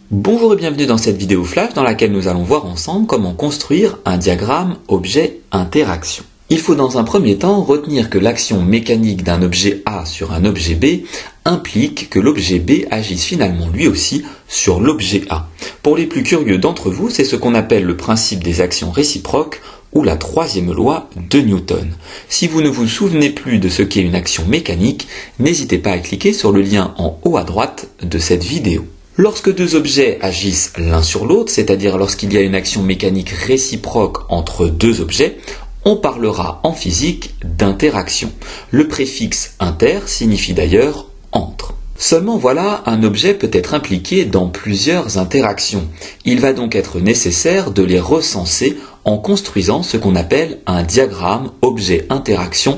Bonjour et bienvenue dans cette vidéo flash dans laquelle nous allons voir ensemble comment construire un diagramme objet-interaction. Il faut dans un premier temps retenir que l'action mécanique d'un objet A sur un objet B implique que l'objet B agisse finalement lui aussi sur l'objet A. Pour les plus curieux d'entre vous, c'est ce qu'on appelle le principe des actions réciproques ou la troisième loi de Newton. Si vous ne vous souvenez plus de ce qu'est une action mécanique, n'hésitez pas à cliquer sur le lien en haut à droite de cette vidéo. Lorsque deux objets agissent l'un sur l'autre, c'est-à-dire lorsqu'il y a une action mécanique réciproque entre deux objets, on parlera en physique d'interaction. Le préfixe inter signifie d'ailleurs entre. Seulement voilà, un objet peut être impliqué dans plusieurs interactions. Il va donc être nécessaire de les recenser en construisant ce qu'on appelle un diagramme objet-interaction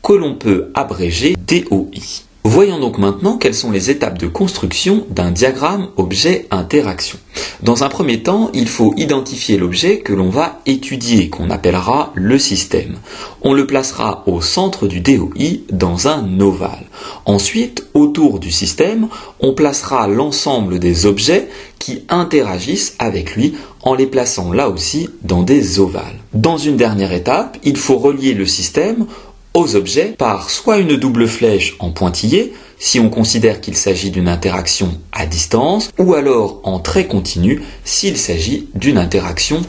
que l'on peut abréger DOI. Voyons donc maintenant quelles sont les étapes de construction d'un diagramme objet-interaction. Dans un premier temps, il faut identifier l'objet que l'on va étudier, qu'on appellera le système. On le placera au centre du DOI dans un ovale. Ensuite, autour du système, on placera l'ensemble des objets qui interagissent avec lui en les plaçant là aussi dans des ovales. Dans une dernière étape, il faut relier le système aux objets par soit une double flèche en pointillé, si on considère qu'il s'agit d'une interaction à distance, ou alors en trait continu, s'il s'agit d'une interaction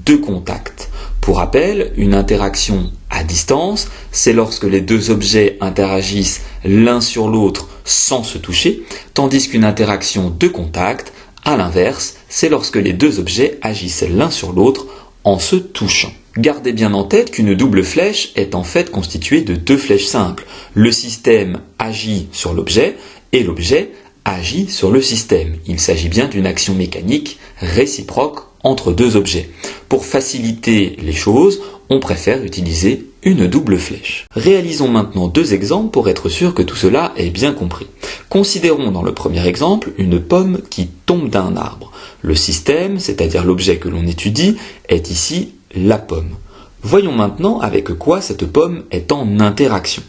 de contact. Pour rappel, une interaction à distance, c'est lorsque les deux objets interagissent l'un sur l'autre sans se toucher, tandis qu'une interaction de contact, à l'inverse, c'est lorsque les deux objets agissent l'un sur l'autre en se touchant. Gardez bien en tête qu'une double flèche est en fait constituée de deux flèches simples. Le système agit sur l'objet et l'objet agit sur le système. Il s'agit bien d'une action mécanique réciproque entre deux objets. Pour faciliter les choses, on préfère utiliser une double flèche. Réalisons maintenant deux exemples pour être sûr que tout cela est bien compris. Considérons dans le premier exemple une pomme qui tombe d'un arbre. Le système, c'est-à-dire l'objet que l'on étudie, est ici la pomme. Voyons maintenant avec quoi cette pomme est en interaction.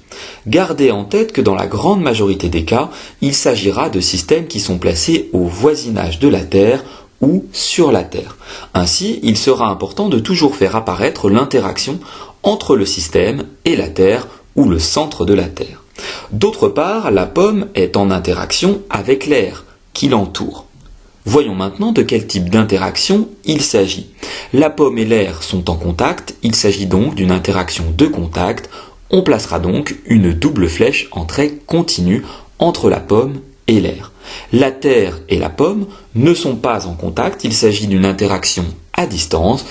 Gardez en tête que dans la grande majorité des cas, il s'agira de systèmes qui sont placés au voisinage de la Terre ou sur la Terre. Ainsi, il sera important de toujours faire apparaître l'interaction entre le système et la Terre ou le centre de la Terre. D'autre part, la pomme est en interaction avec l'air qui l'entoure. Voyons maintenant de quel type d'interaction il s'agit. La pomme et l'air sont en contact, il s'agit donc d'une interaction de contact. On placera donc une double flèche en trait continu entre la pomme et l'air. La terre et la pomme ne sont pas en contact, il s'agit d'une interaction à distance.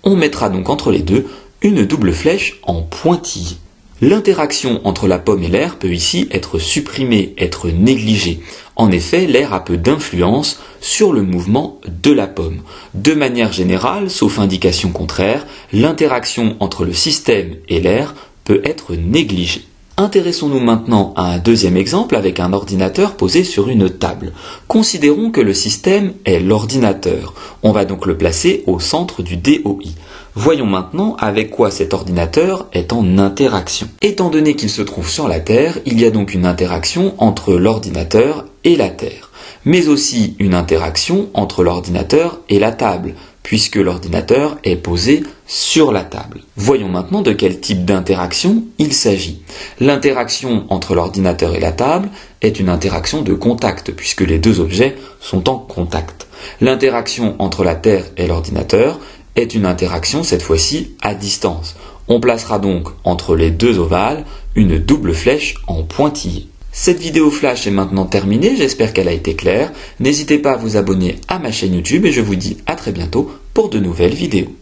On mettra donc entre les deux une double flèche en pointillé. L'interaction entre la pomme et l'air peut ici être supprimée, être négligée. En effet, l'air a peu d'influence sur le mouvement de la pomme. De manière générale, sauf indication contraire, l'interaction entre le système et l'air peut être négligée. Intéressons-nous maintenant à un deuxième exemple avec un ordinateur posé sur une table. Considérons que le système est l'ordinateur. On va donc le placer au centre du DOI. Voyons maintenant avec quoi cet ordinateur est en interaction. Étant donné qu'il se trouve sur la Terre, il y a donc une interaction entre l'ordinateur et la Terre, mais aussi une interaction entre l'ordinateur et la table, puisque l'ordinateur est posé sur la table. Voyons maintenant de quel type d'interaction il s'agit. L'interaction entre l'ordinateur et la table est une interaction de contact, puisque les deux objets sont en contact. L'interaction entre la Terre et l'ordinateur est une interaction cette fois-ci à distance. On placera donc entre les deux ovales une double flèche en pointillé. Cette vidéo flash est maintenant terminée, j'espère qu'elle a été claire. N'hésitez pas à vous abonner à ma chaîne YouTube et je vous dis à très bientôt pour de nouvelles vidéos.